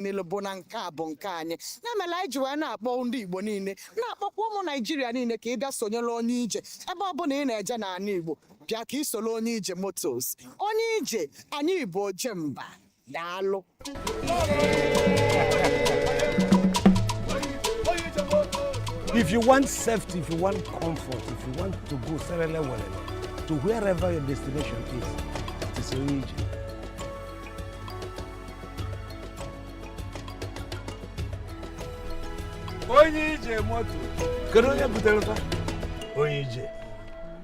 niile bụ na nke a bụ nke anyị na mere anyị ji wee na-akpọ ndị Igbo niile na-akpọkwa ụmụ Naijiria niile ka ị bịa sonyere onye ije ebe ọ bụla ị na-eje n'ala Igbo bịa ka ị soro onye ije motos onye ije anyị bụ ojemba daalụ. If you want safety, if you want comfort, if you want to go to wherever your destination is, it is only ije. Onye ije moto. Kedu onye butere ta? Onye ije.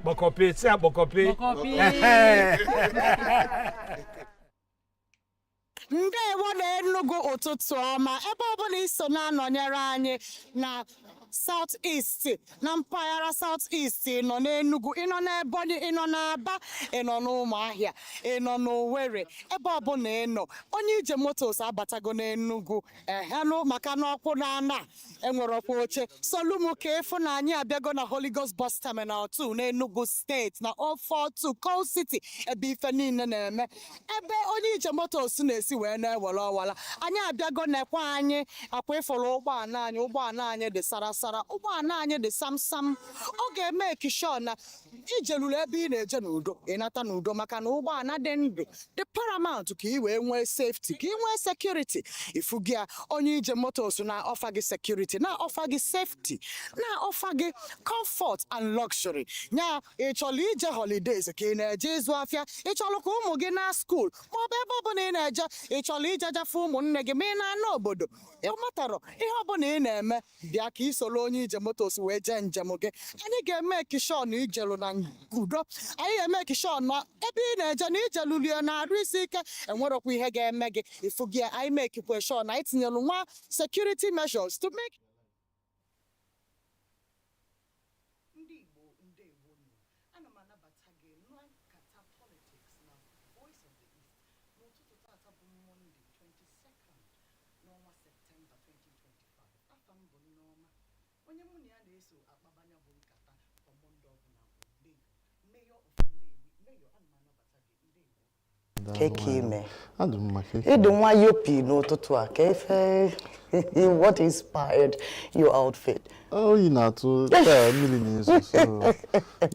Bokope, si abokope. Ndewo na Enugu ụtụtụ ọma ebe ọ bụla iso na-anọnyere anyị na South East na mpaghara South East nọ n'Enugu ịnọ n'Ebonyi ịnọ n'Aba ịnọ n'Ụmụahịa ịnọ n'Owerri ebe ọ bụla ịnọ onye ije motos abatago n'Enugu ehenụ maka n'ọkwụ na-ana enwere ọkwa oche solumu ka efu na anyị abịago na Holy Ghost Bus Terminal 2 n'Enugu State na 042 Coal City ebe ife niile na-eme ebe onye ije motos na-esi wee na-ewere ọwala anyị abịago nekwa anyị akwa ịfụrụ ụgbọala anyị dị sarasara ụgbọala anyị dị samsam ọ ga-eme ekishọ na ijeluru ebe ị na-eje n'udo ịnata n'udo maka na ụgbọala dị ndụ dị paramount ka ị wee nwee safety ka ị nwee security ifugi ya onye ije motos na-ọfa gị security na-ọfa gị safety na-ọfa gị comfort and luxury nya ịchọrọ ije holidays ka ị na-eje ịzụ afịa ịchọrọ ka ụmụ gị na school maọbụ ebe ọ bụla ị na-eje ịchọrọ ije jafe ụmụnne gị ma ị na-ana obodo ịmatara ihe ọbụla ị na-eme bịa ka ị soro onye ije motos wee jee njem gị anyị ga-eme ekishọ na ijelu na udo anyị ga-eme ekishọ na ebe ị na-eje na ijelulie na-arụ isi ike enwerokwa ihe ga-eme gị ifugi anyị mekikwe shọ na anyị tinyelu nwa security measures to make ndị Igbo ndewo ana m anabata gị nwa nkata politics na Voice of the East n'ụtụtụ tata bụ Monday 22nd n'ọnwa Septemba 2025 afọ m bụ Nneọma onye mụ na ya na-eso akpabanya bụ nkata kwa Monday ọbụla bụ Mayor of Nnewi Mayor ana m anabata gị ndewo Kekime. Ịdị nwayọ pi n'ụtụtụ a ka ife what inspired your outfit? Oh, you know, to million so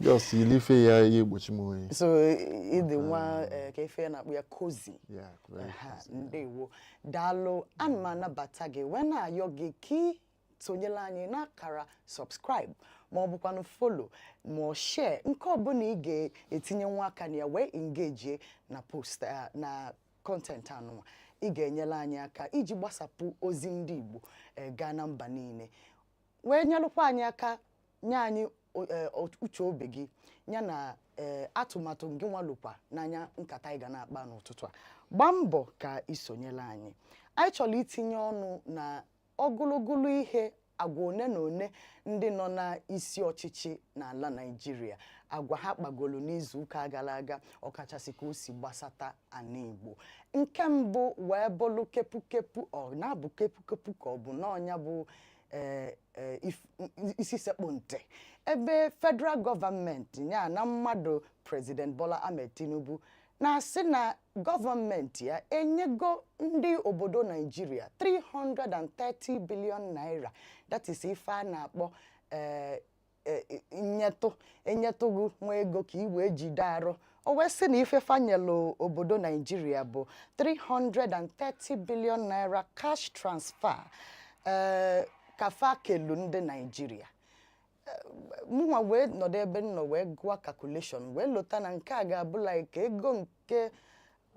just you live here, you watch more. So ịdị nwa ka ife na we cozy. Yeah, very cozy. Ndewo. Dalo ana m anabata gị when ayọ gị ki sonyela anyị n'akara subscribe ma ọ bụkwanụ follow ma share nke ọbụla ị ga-etinye nwa aka na ya wee engage na post na content anụ ị ga-enyela anyị aka iji gbasapụ ozi ndị Igbo gaa na mba niile wee nyelụkwa anyị aka nye anyị uche obi gị ya na atụmatụ gị nwalụkwa n'anya nkata anyị ga na-akpa n'ụtụtụ a gbaa mbọ ka isonyela anyị chọrọ itinye ọnụ na ogologo ihe agwa one na one ndị nọ na isi ọchịchị n'ala Nigeria agwa ha kpagolo n'izu ụka gara aga ọkachasị ka o si gbasata ana Igbo nke mbụ wee bụlụ kepukepu ọ na-abụ kepukepu ka ọ bụ n'ọnya bụ isi sekpụ ntị ebe federal gọọmenti ya na mmadụ President Bola Ahmed Tinubu na-asị na gọọmenti ya enyego ndị obodo Nigeria 330 billion naira that is ife a na-akpọ enyetụgụ nwa ego ka i wee jide arụ o wee sị na ife fanyelu obodo Nigeria bụ 330 billion naira cash transfer kafa kelu ndị Nigeria mụnwa wee nọdụ ebe nọ wee gụọ calculation wee lota na nke a ga-abụla ike ego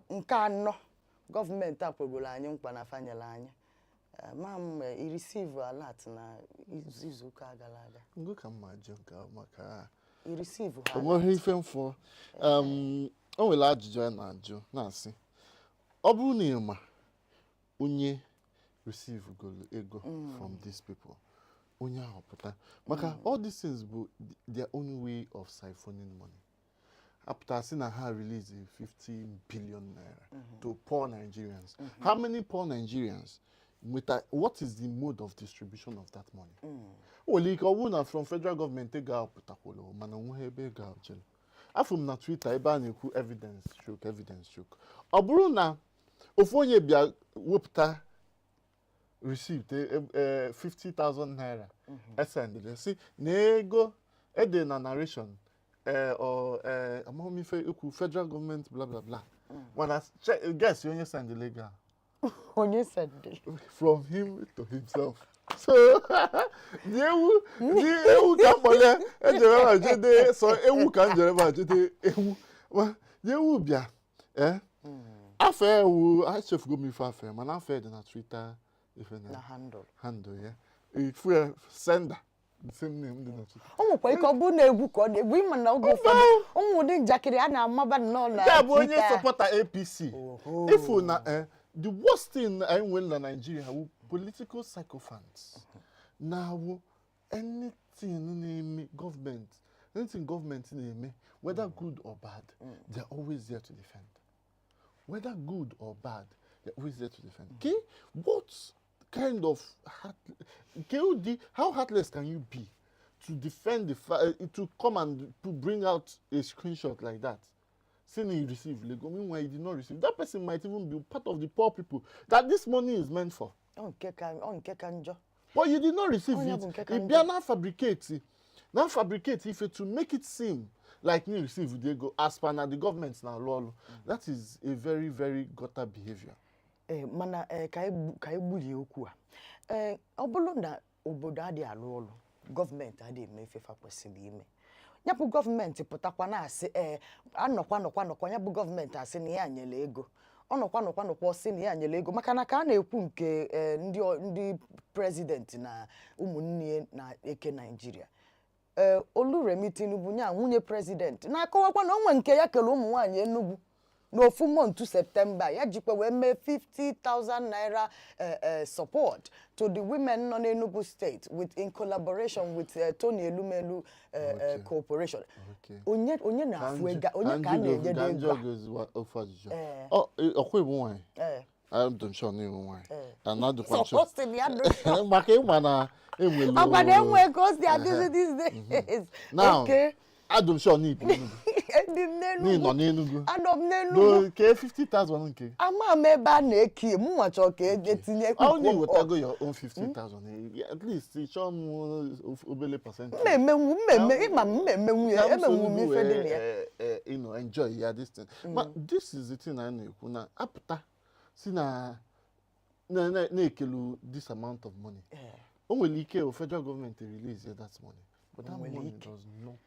nke anọ gọọmenti akwegoro anyị mkpa na fanyela anyị ma m receive alert na izu ụka gara aga Ngo ka mma jụ nke maka receive ha onwe ife mfọ o nwere ajụjụ a na-ajụ na-asị ọ bụrụ na ịma onye receive ego from these people onye ahụ pụta maka all these things bụ their own way of siphoning money after sị na ha release 50 billion naira to poor Nigerians how many poor Nigerians what is the mode of distribution of that money only ike ọ bụrụ na from federal government ego ahụ pụtakwolo mana onwe ebe ego ahụ jere afọ m na Twitter ebe a na-ekwu evidence choke ọ bụrụ na ofu onye bịa wepụta received 50,000 naira. Send see nego ede na narration or among me federal government blah blah blah. When I check, guess you only send the legal. Onye send From him to himself. So ewu kan mole ejere ba jede so ewu kan jere ba jede ewu wa ewu bia afa ewu I chef go me fa afa man afa dey na Twitter if na handle yeah if we sender the same name dey na Twitter omo kwa iko bu na egwu ko na egwu ima na ogo fa omo dey njakiri a na amaba no na yeah but onye supporter APC if na the worst thing I win in Nigeria are political sycophants. Now, anything government in me, whether good or bad, they're always there to defend. Whether good or bad, they're always there to defend. Okay, what kind of how heartless can you be to defend to come and to bring out a screenshot like that? Saying he received Lego, meanwhile he did not receive. That person might even be part of the poor people that this money is meant for. But you did not receive it. If you now fabricate if it to make it seem like you received Lego as per the government now, lol. That is a very, very gutter behavior. Mana kai buli okwu a. Obolo na obodo adi alu olu. Government adi eme fefa kwesili ime. Nyapu government pụtakwa na asị anọkwa nyapu government asị na ya anyele ego ọnọkwa asị na ya anyele ego maka na ka a na-ekwu nke ndị president na ụmụnne na eke Nigeria Oluremi Tinubu nya nwunye president na-akọwakwa na onwe nke ya kele ụmụ nwaanyị Enugu n'ofu month September ya jikwa wee mee 50,000 naira support to the women in Enugu state in collaboration with Tony Elumelu Corporation. Onye na afu ega onye ka na-enye ego. Oh, okwe won. I don't sure ni won. And not the question. Maka ịma na enwelu. Agba na enwe cause they are busy these days. Now, okay. I don't sure ni Enugu. Ni no Enugu. Adom n'Enugu. No, ke 50,000 nke. Ama meba na eki mu nwa cho ka etinye ku. How you would go your own 50,000? At least it show obele percent. Mmemme ya emenwu mi fe de ya. You know, enjoy this thing. But this is the thing I know. Na apụta si na ekelu this amount of money. O nwere ike o federal government release that money. But that money does not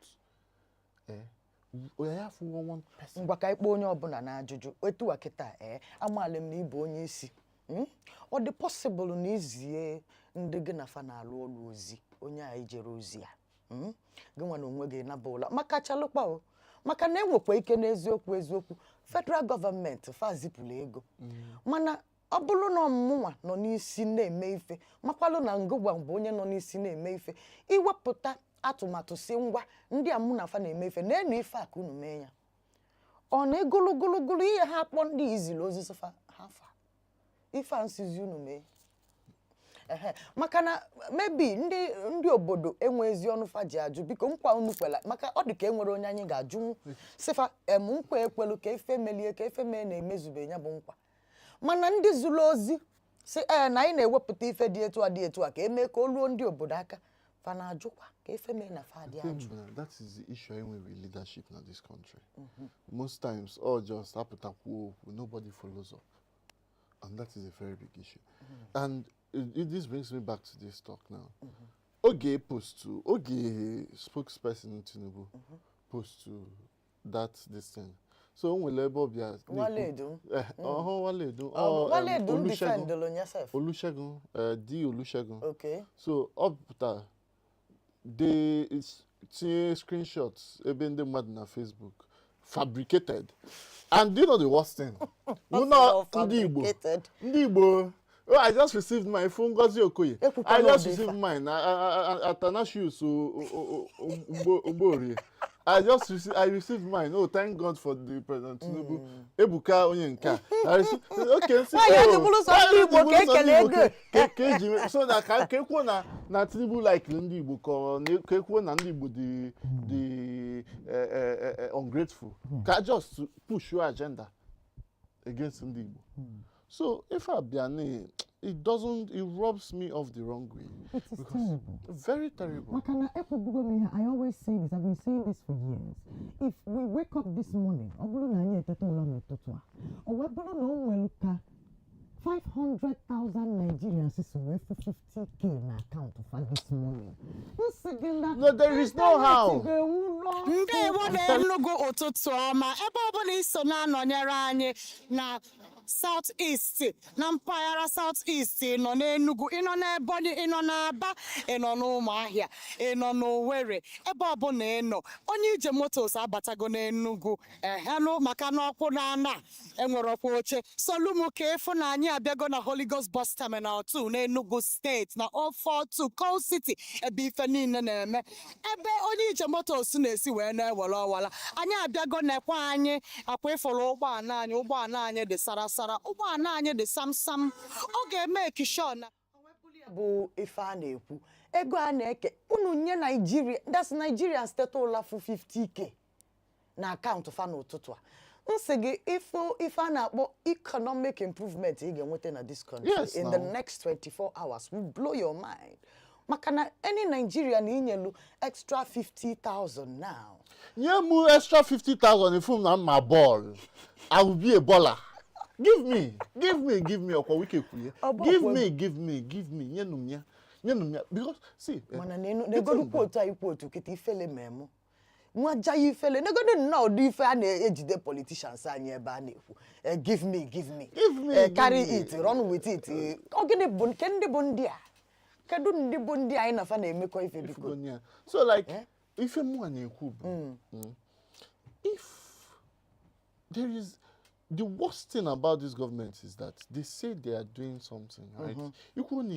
we have one person. Ngwa ka ikpo onye ọbụla na ajụjụ etu akịta amaala m na ibu onye isi ọ dị possible na izie ndị gị na fa na-alụ ọlụ ozi onye a ijere ozi ya gị nwa na onwe gị naba ụla maka chalụkwa o maka na enwekwa ike n'eziokwu federal government fa zipụla ego mana ọ bụrụ na ọmụnwa nọ n'isi na-eme ife makwalụ na ngụgwa bụ onye nọ n'isi na-eme ife iwepụta atụmatụ si ngwa ndị a mụ na fa na-eme ife na-enu ife aka unu mee ya ọ na-egologologolo ihe ha akpọ ndị izili ozi fa hafa ife a nsizi unu mee maka na maybe ndị obodo enwezi ọnụ fa ji ajụ biko nkwa unu kwela maka ọ dị ka enwere onye anyị ga-ajụ sifa nkwa ekwelu ka ife melie ka ife mee na-emezube ya bụ nkwa mana ndị zuru ozi si na anyị na-ewepụta ife dị etu a ka emee ka o luo ndị obodo aka fa na-ajụkwa ka ife mee na fa dị ajụ. That is the issue with leadership in this country. Most times all just apụtakwu nobody follows up, and that is a very big issue. And this brings me back to this talk now. Oge spokesperson in Tinubu post to this thing. So when Labour Waledu. Waledu defend yourself. Olusegun, D Olusegun. Okay. So up there, they screenshots even the mad na Facebook fabricated. And do you know the worst thing? Fabricated. Ndibo. Oh, I just received my phone. Ngozi Okoye. I just received mine. Atanasius Umbori. I received mine. Oh, thank God for the President Tinubu. Ebuka Onyenka. Okay, so that kekwo na Tinubu like ndị Igbo ko kekwo na ndị Igbo the ungrateful. Ka just to push your agenda against ndị Igbo. So if I be it rubs me off the wrong way. It is terrible. Very terrible. Makana I always say this, I've been saying this for years. If we wake up this morning, or we 500,000 Nigerians is worth 50K in account for this morning. No, there is no how. Ndewo na Enugu ụtụtụ ọma ebe ọbụla iso na-anọnyere anyị na South East na mpaghara South East nọ n'Enugu ịnọ n'Ebonyi ịnọ n'Aba ịnọ n'Ụmụahịa ịnọ n'Owerri ebe ọbụla ịnọ onye ije motos abatago n'Enugu ehenụ maka na ọkwụ na enwere ọkwa oche solumu ka efu na anyị abịago na Holy Ghost Bus Terminal 2 n'Enugu State na 042 Coal City ebe ife niile na-eme ebe onye ije motos na-esi wee na-ewere ọwala anyị abịago nekwa anyị akwa ịfụrụ ụgbọala anyị dị sarasara ụgbọala anyị dị samsam ọ ga-eme ekishona bụ ife a na-ekwu ego a na-eke unu nye Nigeria that's Nigerian state ụla for 50K na akaụntụ fa n'ụtụtụ a nsị gị ife a na-akpọ economic improvement ị ga-enweta na this country in the next 24 hours will blow your mind maka na any Nigerian inyelu extra 50,000 now Nye mu extra 50,000 if I'm not my ball. I will be a baller. Give me. Okwa wike kuye. Give me. Nye because see. Mana nego du quote kiti ifele memo. Nwa jayi ifele nego du na odi ife a na-ejide politicians anya ebe a na-ekwu. Give me. Carry it, run with it. Ogene bụ kendi bụ ndị a. Kedu ndị bụ ndị anyị na fa na-emekọ ife biko. So like if mu na-ekwu if there is the worst thing about this government is that they say they are doing something, right? You couldn't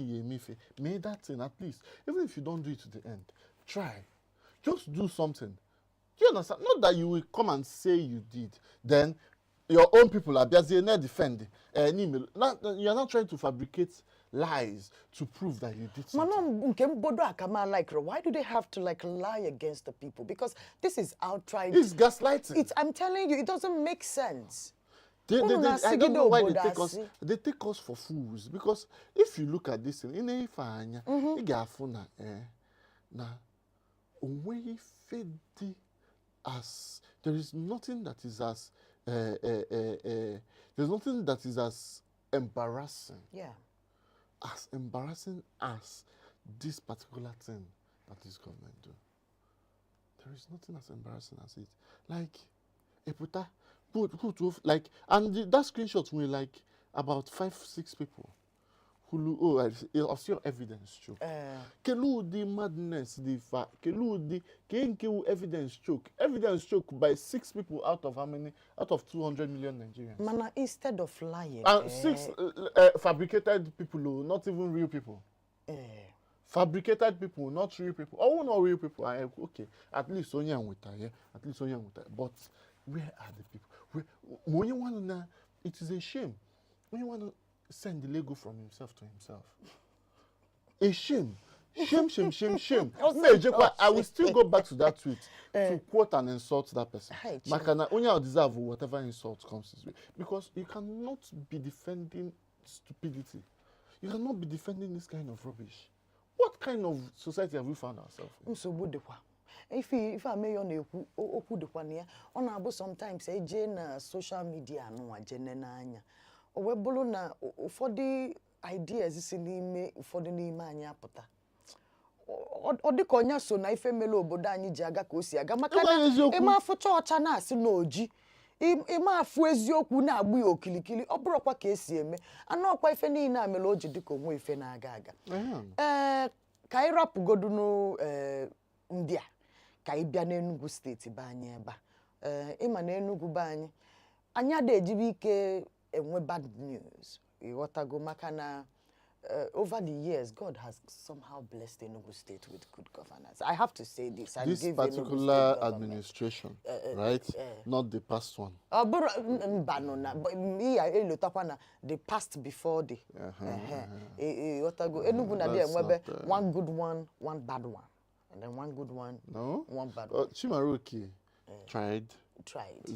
may that thing at least, even if you don't do it to the end, try. Just do something. Do you understand? Not that you will come and say you did, then your own people are busy defend. You're not trying to fabricate lies to prove that you did something. Why do they have to lie against the people? Because this is outright. It's gaslighting. I'm telling you, it doesn't make sense. I don't know why they take us for fools. Because if you look at this, in a fanya, there is nothing that is as there's nothing that is as embarrassing. Yeah. As embarrassing as this particular thing that this government do. There is nothing as embarrassing as it. Like, and that screenshot were like about 5-6 people who I see your evidence choke. Kelu the madness, evidence choke by 6 people out of how many? Out of 200 million Nigerians. Mana, instead of lying. 6 fabricated people, not even real people. Fabricated people, not real people. Oh, not real people. Okay, at least Sonia with her. But where are the people? When you want to know, it is a shame. When you want to send the Lego from himself to himself. A shame. Shame. I will still go back to that tweet to quote and insult that person. Makana, only deserve whatever insult comes his way. Because you cannot be defending stupidity. You cannot be defending this kind of rubbish. What kind of society have we found ourselves in? If I may on okwu dekwa na ya ọ na-abụ sometimes eje na social media anụnwa jene n'anya o wee bụrụ na ụfọdụ ideas si n'ime ụfọdụ n'ime anyị apụta ọ dịka onye so na ife mele obodo anyị ji aga ka o si aga maka na ịma afụcha ọcha na-asị na oji ịma afụ eziokwu na-agbụ ya okilikili ọ bụrụkwa ka esi eme anụ ọkwa ife niile a mere o ji dịka onwe ife na-aga aga ka anyị rapụgodu ndị a ka ị bịa n'Enugu steeti be anyị ebe a ịma na Enugu be anyị ada ejibe ike enwe bad news ịghọtago maka na over the years God has somehow blessed Enugu state with good governance. I have to say this. This particular administration, right? Not the past one. The past before the Enugu na dey enwebe one good one, one bad one. And then one good one, one bad one. Chimaroke tried.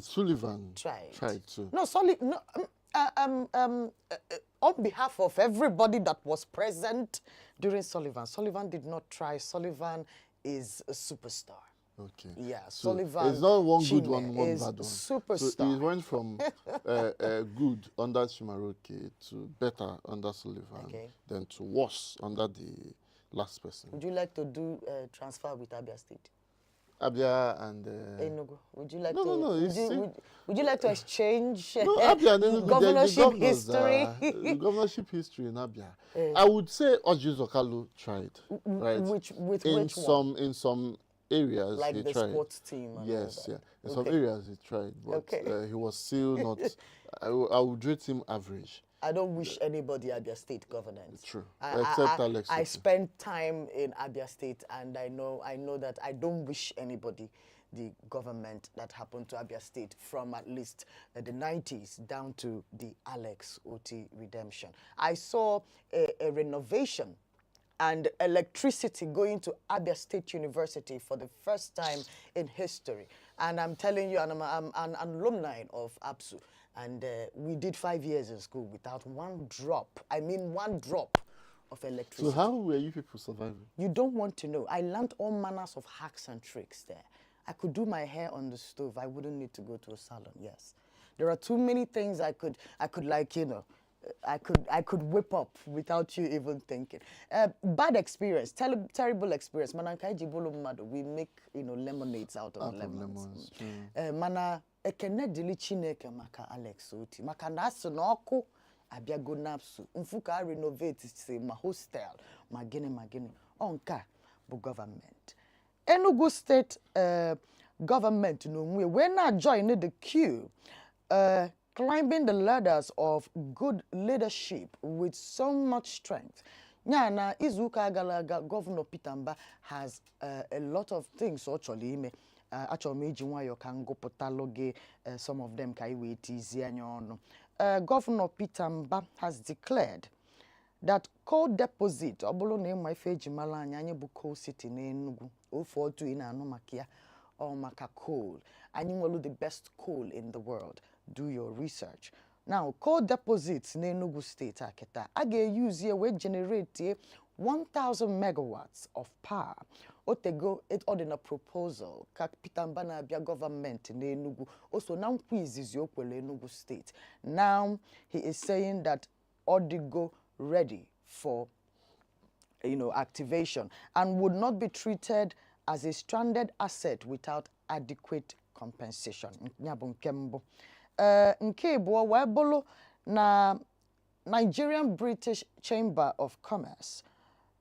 Sullivan tried too. No, solid. No, on behalf of everybody that was present during Sullivan. Sullivan did not try. Sullivan is a superstar. Okay. Yeah, So Sullivan. it's not one good Chime one, one is bad one. superstar. So it went from good under Chimaroke to better under Sullivan, Okay. then to worse under the last person. Would you like to do transfer with Abia State? Abia and Enugu. Would you like No, to? no, no, Would it's you, still- would you like to exchange No, Abia and Enugu, governorship the governors, history? the governorship history in Abia. I would say Oji Zokalu tried, right? In some areas Like he the tried. sports team. And Yes, all yeah. that. In some areas he tried, but Okay. he was still not. I would rate him average. I don't wish anybody Abia State governance. True. I, Except I, Alex I Otti. spent time in Abia State, and I know that I don't wish anybody the government that happened to Abia State from at least the 90s down to the Alex Otti redemption. I saw a renovation and electricity going to Abia State University for the first time in history. And I'm telling you, and I'm an alumni of ABSU. And we did 5 years in school without one drop of electricity. So how were you people surviving? You don't want to know. I learned all manners of hacks and tricks there. I could do my hair on the stove. I wouldn't need to go to a salon, yes. There are too many things I could like, you know, I could whip up without you even thinking. Bad experience, terrible experience. We make, you know, lemonades out of lemons. Mana ekene dili Chineke maka Alex Otti. Maka na asu na oku abiago napsu. Mfuka renovate say ma hostel, ma gini. Onka bu government. Enugu State government no we not joining the queue. Climbing the ladders of good leadership with so much strength. Nyana Izuka Galaga, Governor Peter Mba has a lot of things actually. Actually, you can go potaloge some of them Governor Peter Mba has declared that coal deposit, obolo name my feji malanya bu coal city ne Enugu, 042 in Anomakia or Maka coal, and you will the best coal in the world. Do your research. Now, coal deposits in Enugu State, I use here we generate 1,000 megawatts of power. Otego it in a proposal. Kapitambana Abia government in Enugu. Also now quiz is Enugu State. Now he is saying that Odigo ready for, you know, activation and would not be treated as a stranded asset without adequate compensation. Nke bụ webolo na Nigerian British Chamber of Commerce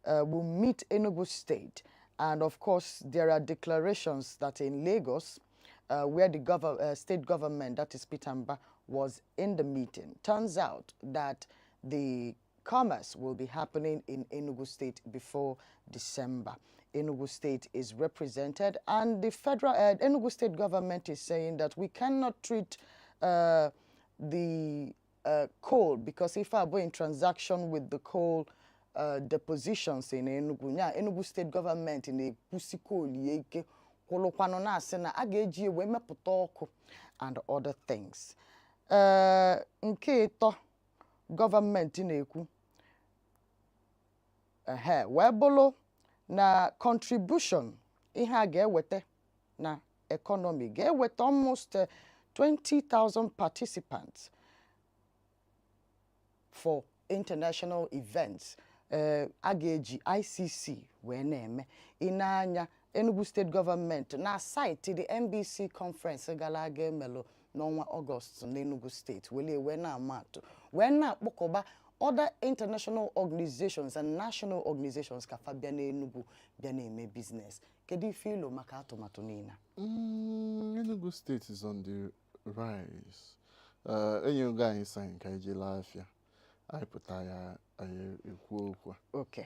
will meet Enugu State, and of course there are declarations that in Lagos where the state government, that is Peter Mba, was in the meeting. Turns out that the commerce will be happening in Enugu State before December. Enugu State is represented, and the federal Enugu State government is saying that we cannot treat the coal, because if I go in transaction with the coal depositions in Enugu, Enugu State government in a pussy coal yeke kolokwano sena ageji we meputoko and other things. Nke to government in eku webolo na contribution ihe ga-ewete na economy ga-ewete almost 20,000 participants for international events. Ageji ICC wee na-eme inanya Enugu State government na site the NBC conference gara aga emelo n'ọnwa August na Enugu State wee na-amatụ wee na-akpọkọba other international organizations and national organizations ka fa bịa n'Enugu bịa na-eme business. Kedu ife ilo maka atụmatụ niile? Enugu State is on the rise. Enyo ga anyị sign ka ije laafia. Anyị pụta ya anyị ekwu okwu. Okay.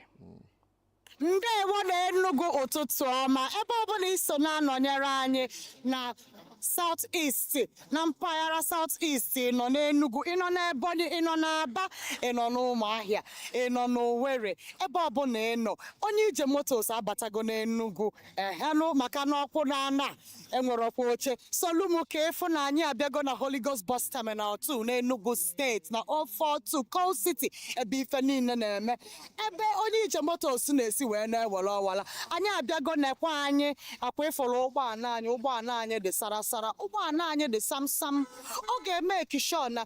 Ndewo na Enugu ụtụtụ ọma ebe ọ bụla iso na-anọnyere anyị na South East na mpaghara South East nọ n'Enugu ịnọ n'Ebonyi ịnọ n'Aba ịnọ n'Ụmụahịa ịnọ n'Owerri ebe ọbụla ịnọ onye ije motos abatago n'Enugu ehenụ maka n'ọkwụ n'ana enwere ọkwa oche solumu ka ịfụ na anyị abịago na Holy Ghost Bus Terminal 2 n'Enugu State na 042 Coal City ebe ife niile na-eme ebe onye ije motos na-esi wee na-ewere ọwala anyị abịago nekwa anyị akwa ịfụrụ ụgbọala anyị dị sarasara ụgbọala anyị dị samsam ọ ga-eme ekishọ na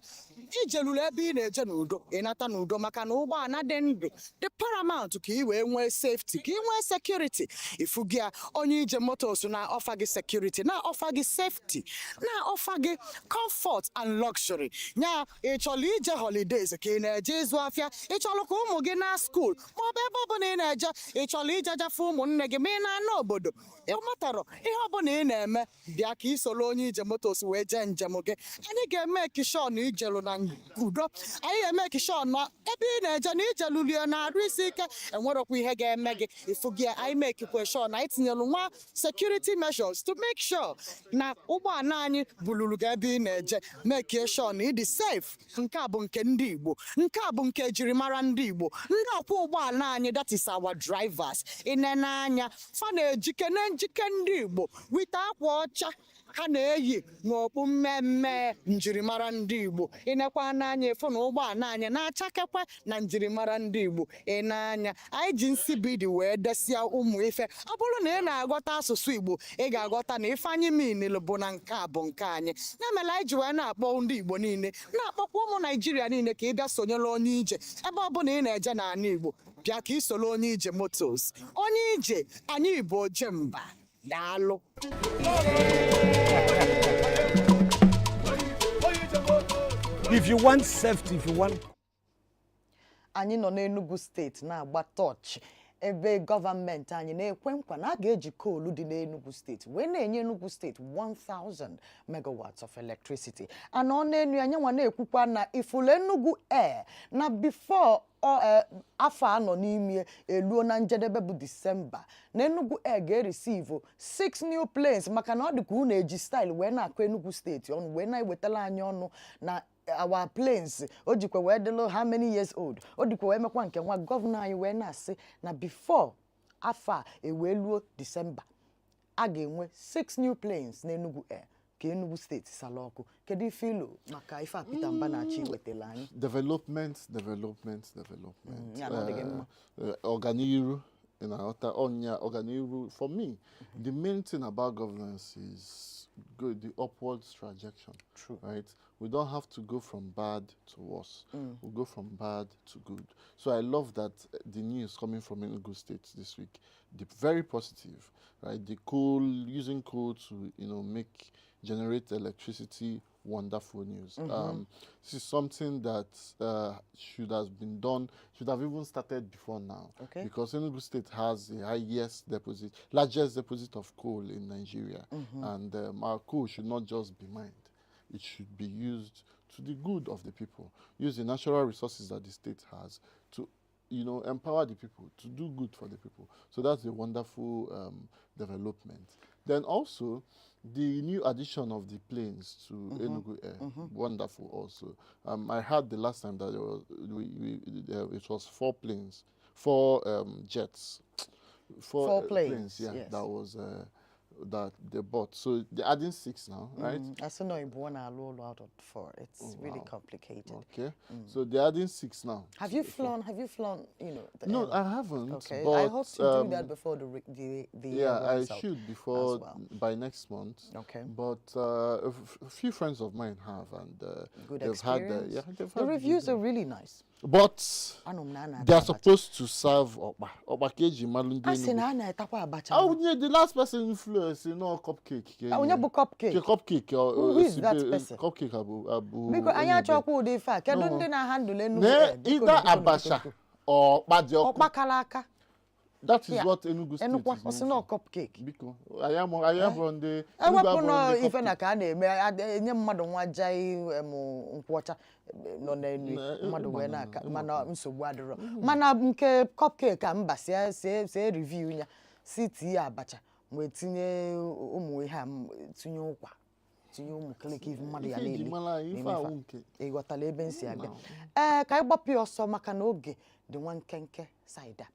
ijeluru ebe ị na-eje n'udo ịnata n'udo maka na ụgbọala dị ndụ dị paramount ka ị wee nwee safety ka ị nwee security ifu gị onye ije motos na-ọfa gị security na-ọfa gị safety na-ọfa gị comfort and luxury nya ịchọrọ ije holidays ka ị na-eje ịzụ afịa ịchọrọ ka ụmụ gị na school maọbụ ebe ọbụla ị na-eje ịchọrọ ije jafe ụmụnne gị ma ị na-ana obodo ịmatara ihe ọbụla ị na-eme bịa ka ị soro onye ije motos wee jee njem gị anyị ga-eme ekishọn ijelu na udo anyị ga-eme ekishọn na ebe ị na-eje na ijelulie na-arụ isi ike enwerokwa ihe ga-eme gị ifu gị anyị mekikwe shọ na anyị tinyelu nwa security measures to make sure na ụgbọala anyị buluru gị ebe ị na-eje mekie shọ na ịdị safe nke a bụ nke ndị Igbo nke a bụ nke ejirimara ndị Igbo ndị ọkwọ ụgbọala anyị that is our drivers inene anya fa na-ejike na njike ndị Igbo wite akwa ọcha ha na-eyi n'okpu mmemme njirimara ndị Igbo ịnekwa n'anya efu na ụgbọala anyị na-achakekwe na njirimara ndị Igbo ịnanya anyị ji nsibidi wee desịa ụmụ ife ọ bụrụ na ị na-aghọta asụsụ Igbo ị ga-aghọta na ife anyị minil bụ na nke a bụ nke anyị ya mere anyị ji wee na-akpọ ndị Igbo niile na-akpọkwa ụmụ Naijiria niile ka ị bịa sonyere onye ije ebe ọ bụla ị na-eje n'ala Igbo bịa ka ị soro onye ije motos onye ije anyị bụ ojemba daalụ If you want safety, if you want anyị nọ n'Enugu steeti na-agba tọọchị ebe gọọmenti anyị na-ekwe nkwa na a ga-eji koolu dị n'Enugu steeti wee na-enye Enugu steeti 1000 megawatts of electricity anọ n'enu ya nyenwa na-ekwukwa na ifulu Enugu air na before afọ anọ n'ime eluo na njedebe bụ Disemba na Enugu air ga-receive 6 new planes maka na ọ dị ka unu eji style wee na-akụ Enugu steeti ọnụ wee na-ewetala anyị ọnụ na our planes o jikwa wee dịlụ how many years old o dịkwa wee mekwa nke nwa gọvanọ anyị wee na-asị na before afọ a ewee luo Disemba a ga-enwe 6 new planes na Enugu air ka Enugu steeti sala ọkụ kedu ife ilo maka ife a Peter Mbanachi wetala anyị development ya na ọ dịghị mma ọganiru ọganiru for me the main thing about governance is good, the upward trajectory. True. Right? We don't have to go from bad to worse. We go from bad to good. So I love that the news coming from Enugu State this week, very positive, right? The coal, using coal to, generate electricity, wonderful news. This is something that should have been done, should have even started before now. Okay. Because Enugu State has the largest deposit of coal in Nigeria. And our coal should not just be mined. It should be used to the good of the people. Use the natural resources that the state has to empower the people, to do good for the people. So that's a wonderful development. Then also, the new addition of the planes to Enugu Air, wonderful also. I heard the last time that it was 4 planes, 4 jets. 4 planes, yeah, yes. that was that they bought. So they're adding 6 now, right? I still know one out of 4. It's really complicated. Okay, so they're adding 6 now. Have you flown? No, I haven't. Okay, but, I hope to do that before the yeah, I runs out should before as well. by next month. Okay. But a few friends of mine have, and Good they've experience. had The reviews are really nice. But Anum they are supposed to serve Obakeji Malunde. I say na etakwa abacha. Oh, yeah, the last person influence, cupcake. Onye bụ cupcake. Cupcake. Who is that person? Cupcake abu. Because anya chọkwa ụdị ife a. Kedu ndị na-handle Enugu? Either abacha or badioko. Ọkpakala aka. That is what Enugu State Enukwa is osi known na for. cupcake. Biko, I am on the. Ewepụ nọ ife na ka a na-eme enye mmadụ nwa jai nkwọcha nọ n'elu mmadụ wee na-aka mana nsogbu adịrọ mana nke cupcake ka mba sie review ya si tinye abacha wee tinye ụmụ ihe a tinye ụkwa tinye ụmụ kliki mmadụ ya Ife eji na-eli mara anyị, ife awụ nke. ị ghọtara ebe m si abịa ka anyị gbapụ ya ọsọ maka na oge dị nwa nkenke saida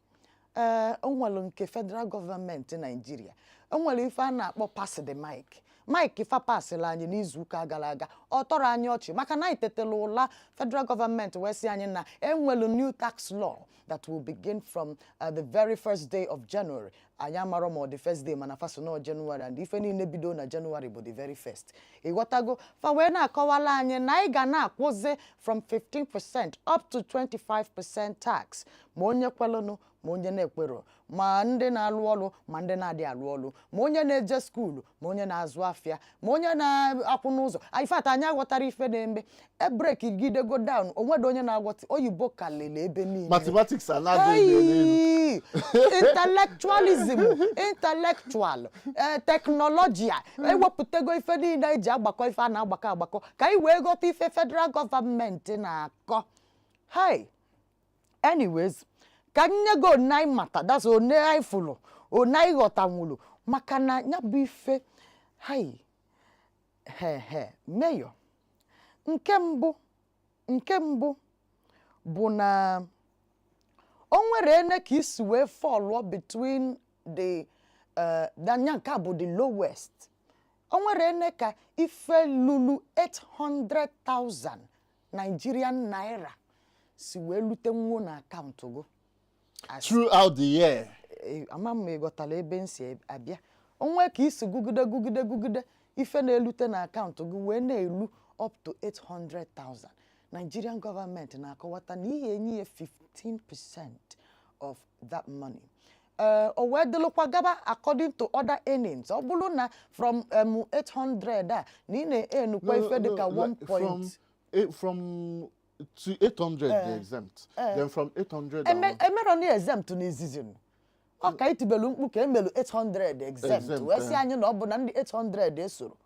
o nwere nke federal gọọmenti Naijiria o nwere ife a na-akpọ pass the mic Mike ifa pasịla anyị n'izu ụka gara aga ọ tọrọ anyị ọchị maka na anyị tetela ụla federal government wee sị anyị na enwelu new tax law that will begin from the very first day of January. Anyị amarọ ma ọ the first day mana faso na January and ife niile bido na January bụ the very first. Ịghọtago fa wee na-akọwala anyị na anyị ga na-akwụzi from 15% up to 25% tax ma onye kwelụnụ ma onye na-ekwero ma ndị na-alụ ọrụ ma ndị na-adị alụ ọrụ ma onye na-eje skuulu ma onye na-azụ afịa ma onye na-akwụ n'ụzọ ifat anyị aghọtara ife na-eme ebreki gidego down onwedo onye na-aghọta oyibo kalele ebe niile Mathematics anadị intellectualism intellectual teknọlọji ewepụtago ife niile eji agbakọ ife a na-agbakọ agbakọ ka anyị wee ghọta ife federal gọọmenti na-akọ hey anyways ka nye go onai mata that's onai fulu onai ghọtanwulu maka na ya bụ ife hai mayor nke mbụ bụ na o nwere ene ka isi wee fall between the danya nke bụ the lowest o nwere ene ka ife lulu 800,000 Nigerian naira si wee lute nwuo na akaụntụ go throughout the year. Ama m ịghọtala ebe nsi abịa onwe ka isi gugide ife na-elute na akaụntụ gị wee na-elu up to 800,000 Nigerian government na-akọwata na ihe enye ya 15% of that money o wee dịlụkwa gaba according to other earnings ọ bụrụ na from 800 a na ị na-enukwa ife dịka 1 point from to 800 they exempt. Then from 800 emero ni exempt n'izizi ọ ka itibelu mkpu ka emelu 800 exempt wee sị anyị na ọ bụ na ndị 800 esoro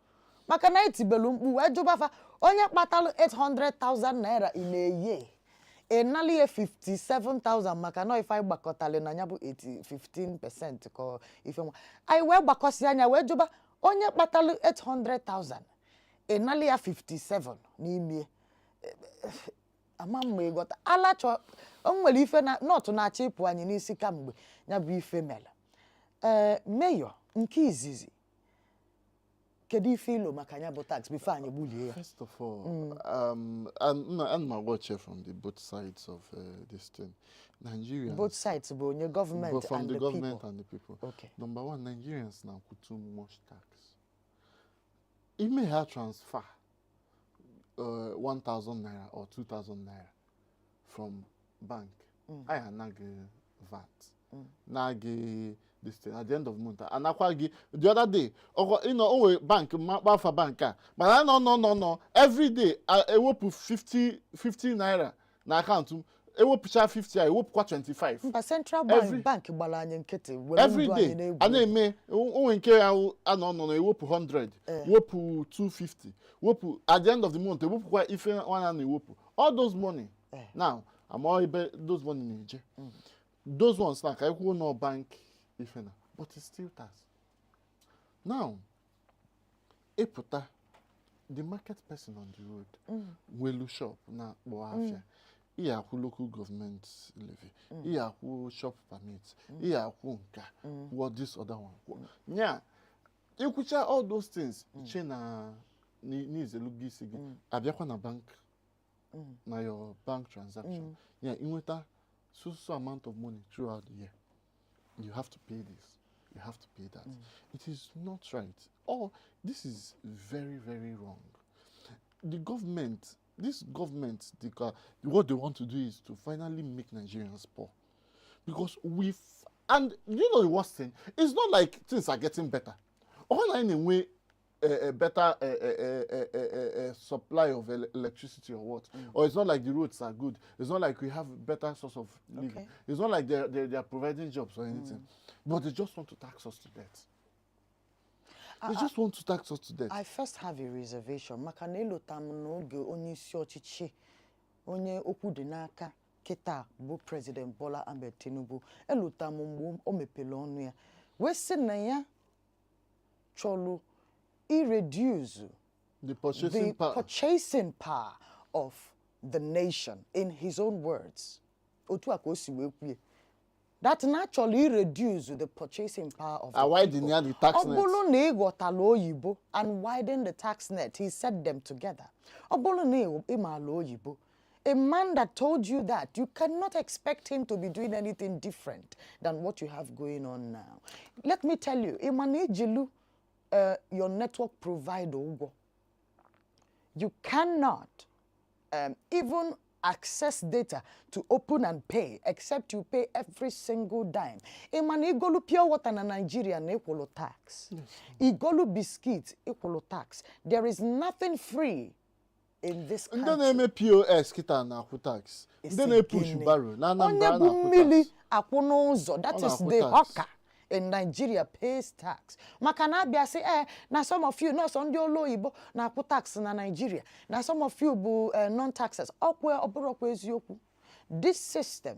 maka na itibelu mkpu wee jụbafa onye kpatalụ 800,000 naira ị na-eye enali ya 57,000 maka na ife anyị gbakọtali na ya bụ 15% ka ife nwa anyị wee gbakọsi anya wee jụba onye kpatalụ 800,000 enali ya 57 n'ime ama mma ịghọta ala chọ o nwere ife na nọtụ na-achọ ịpụ anyị n'isi kamgbe ya bụ ife mere mayor nke izizi kedu ife ilo maka ya bụ tax before anyị gbulie ya First of all, and my watch here from the both sides of this thing. Nigerians. both sides bụ onye government But from and the the government people and the people. Okay. Number one, Nigerians now put too much tax. It may have transfer 1,000 naira or 2,000 naira from bank. I nag VAT. Nag this thing at the end of the month. And the other day, bank, bank. But no. Every day, I will put 50 naira na account. I will put 50, I will put 25. mba central bank gbara anyị nkịtị Every day, and then me, I will put 100, will put 250, will put at the end of the month, I will put if one and will put all those money. Now, I'm all those money in Niger. Those ones like I will no bank if but it's still tax. Now, Eputa, the market person on the road will shop na boafia. Iya who local government levy. Iya who shop permit. Iya who nka. What this other one. Yeah. You could share all those things. Chena needs a look this again. Abiakwa na bank. Na your bank transaction. Yeah, in winter, so amount of money throughout the year. You have to pay this. You have to pay that. It is not right. Or this is very, very wrong. The government, this government, what they want to do is to finally make Nigerians poor. Because and you know the worst thing, it's not like things are getting better. All in a way, a better supply of electricity or what. Or it's not like the roads are good. It's not like we have better source of living. Okay. It's not like they are providing jobs or anything. But they just want to tax us to death. They just want to tax us to death. I first have a reservation maka na elota m n'oge onye isi ọchịchị onye okwu dị n'aka kịta bụ President Bola Ahmed Tinubu elota m mgbe o mepere ọnụ ya wee sị na ya chọrọ ireduce The purchasing power. Purchasing power of the nation, in his own words. That naturally reduce the purchasing power of the Widen people. the tax net. Obolo na igotalo oyibo and widen the tax net. He set them together. Obolo na imalo oyibo. A man that told you that, you cannot expect him to be doing anything different than what you have going on now. Let me tell you, Imanijilu, your network provider, you cannot even access data to open and pay, except you pay every single dime. Igolu pure water na Nigeria na equal tax. Igolu biscuit equal tax. There is nothing free in this country. Ndị na-eme POS kita na akwụ tax. Ndị na-epush baro na Anambra na akwụ mmili tax. akwụ n'ụzọ. That is the hawker in Nigeria pays tax. Maka na abịa sị na some of you, no, so ndị olu oyibo na akwụ tax na Nigeria. Na some of you bụ non-taxers. Ọbụrụkwa eziokwu. This system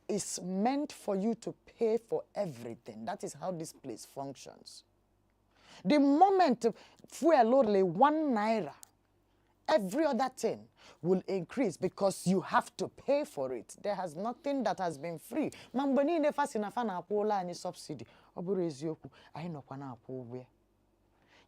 is meant for you to pay for everything. That is how this place functions. The moment fuel only 1 naira, every other thing will increase because you have to pay for it. There has nothing that has been free. Mambani nefa sinafa na akwụla anyị subsidy. Oburu eziokwu, anyị nọkwa na akwụ ụgwọ ya.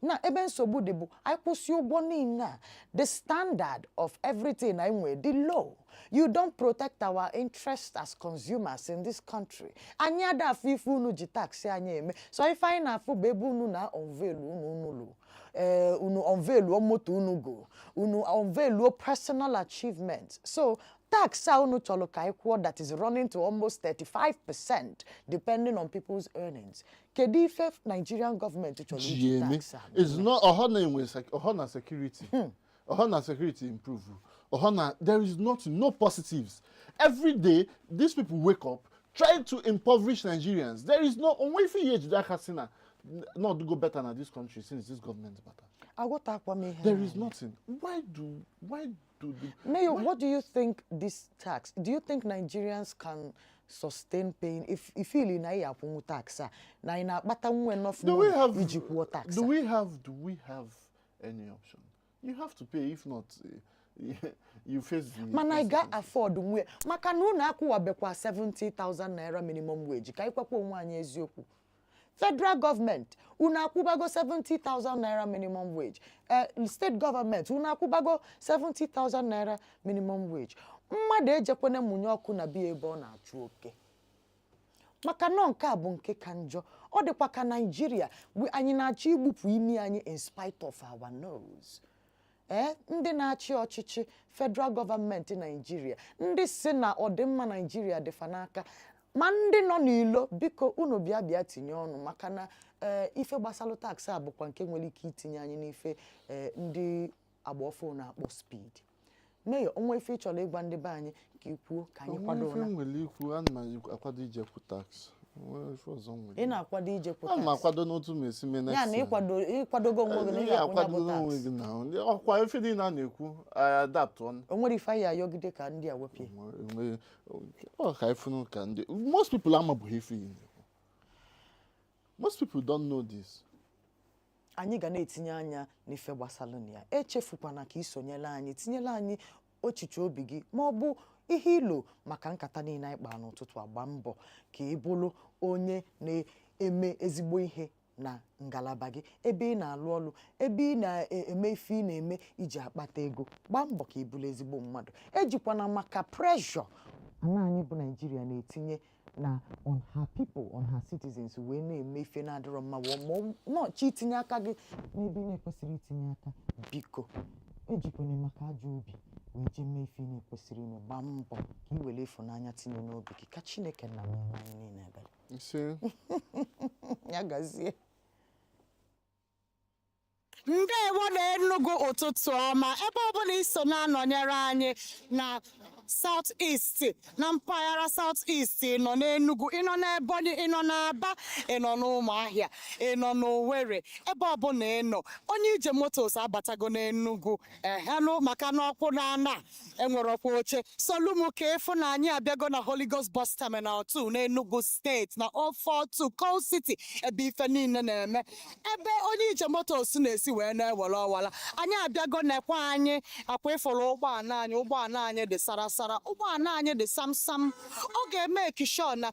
Na ebe nsogbu dị bụ anyị kwụsị ụgwọ niile. The standard of everything anyị nwere dị low. You don't protect our interests as consumers in this country. Anyị ada afụ ife unu ji tax anyị eme. So ife anyị na-afụ bụ ebe unu na unveil unu unveil moto unu go. Unu unveil personal achievements. So tax unu chọrọ ka ịkwụọ that is running to almost 35% depending on people's earnings. Kedu ife Nigerian government chọrọ iji tax? It's not ohana security. Ohana security improve. There is nothing, no positives. Every day, these people wake up trying to impoverish Nigerians. There is no not to go better than this country since this government is better. There is nothing. Why do Mayor, what do you think this tax? Do you think Nigerians can sustain paying if you na ya tax na ina bata enough money tax? Do we have any option? You have to pay. If not, you face the. Man, I got afford we. Makanu na akuwa bekwa 70,000 naira minimum wage. Ka ikwakwa onwe anyị eziokwu. Federal government, una kubago 70,000 naira minimum wage. State government, una kubago 70,000 naira minimum wage. Mmadu ejekwene munye ọkụ na bi ebe ọ na-achụ oke. Maka nọ nke a bụ nke ka njọ. Ọ dịkwa ka Nigeria, anyị na-achọ igbupụ imi anyị in spite of our nose. Ndị na-achị ọchịchị federal government Nigeria, ndị si na ọdịmma Nigeria dịfa n'aka. Ma ndị nọ n'ilo biko unu bịa tinye ọnụ maka na ife gbasalụ tax a bụkwa nke nwere ike itinye anyị n'ife ndị agbaọfụ na-akpọ speed. Mayor, onwe ife ịchọrọ ịgwa ndị be anyị ka ikwuo ka anyị kwado na. Nwere ikwu ana m akwado ijekwu tax. Ị na-akwado ijekwu tax. Ana m akwado n'otu m esi mee next. Ya na ịkwadogo onwe gị na ihe akwado onwe gị na. Ọkwa ife dị na na-ekwu adapt on. Onwere ife ya ayọgide ka ndị a wepụ. Ka ifunu ka ndị. Most people amabughị ife yi. Most people don't know this. Anyị ga na-etinye anya n'ife gbasalụ na ya. Echefukwana ka isonyela anyị, tinyela anyị ochiche obi gị ma ọ bụ ihe ilo maka nkata niile anyị kpara n'ụtụtụ agba mbọ ka ị bụrụ onye na-eme ezigbo ihe na ngalaba gị ebe ị na-alụ ọlụ ebe ị na-eme ife ị na-eme iji akpata ego gbaa mbọ ka ị bụrụ ezigbo mmadụ ejikwana maka pressure Ana anyị bụ Nigeria na-etinye na on her people, on her citizens wee na-eme ife na-adịrọ mma ma nọchi itinye aka gị n'ebe ị na-ekwesịrị itinye aka. biko Ejikwana maka ajọ obi wee jee mee ife ị na-ekwesịrị ime gbaa mbọ ka ị were ịfụnanya tinye n'obi gị ka Chineke na anyị niile ebere. Ise. Ya gazie. Ndewo na Enugu ụtụtụ ọma ebe ọ bụla iso na-anọnyere anyị na South East na mpaghara South East nọ n'Enugu ịnọ n'Ebonyi ịnọ n'Aba ịnọ n'Ụmụahịa ịnọ n'Owerri ebe ọbụla ịnọ onye ije motos abatago n'Enugu ehenụ maka n'ọkwụ na enwere ọkwa oche solumu ka ịfụ na anyị abịago na Holy Ghost Bus Terminal 2 n'Enugu steeti na 042 Coal City ebe ife niile na-eme ebe onye ije motos na-esi wee na-ewere ọwala anyị abịago nekwa anyị akwa ịfụrụ ụgbọala anyị dị sarasara ụgbọala anyị dị samsam ọ ga-eme ekishọ na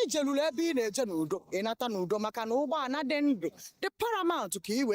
ijeluru ebe ị na-eje n'udo ịnata n'udo maka na ụgbọala dị ndụ dị paramount ka ị wee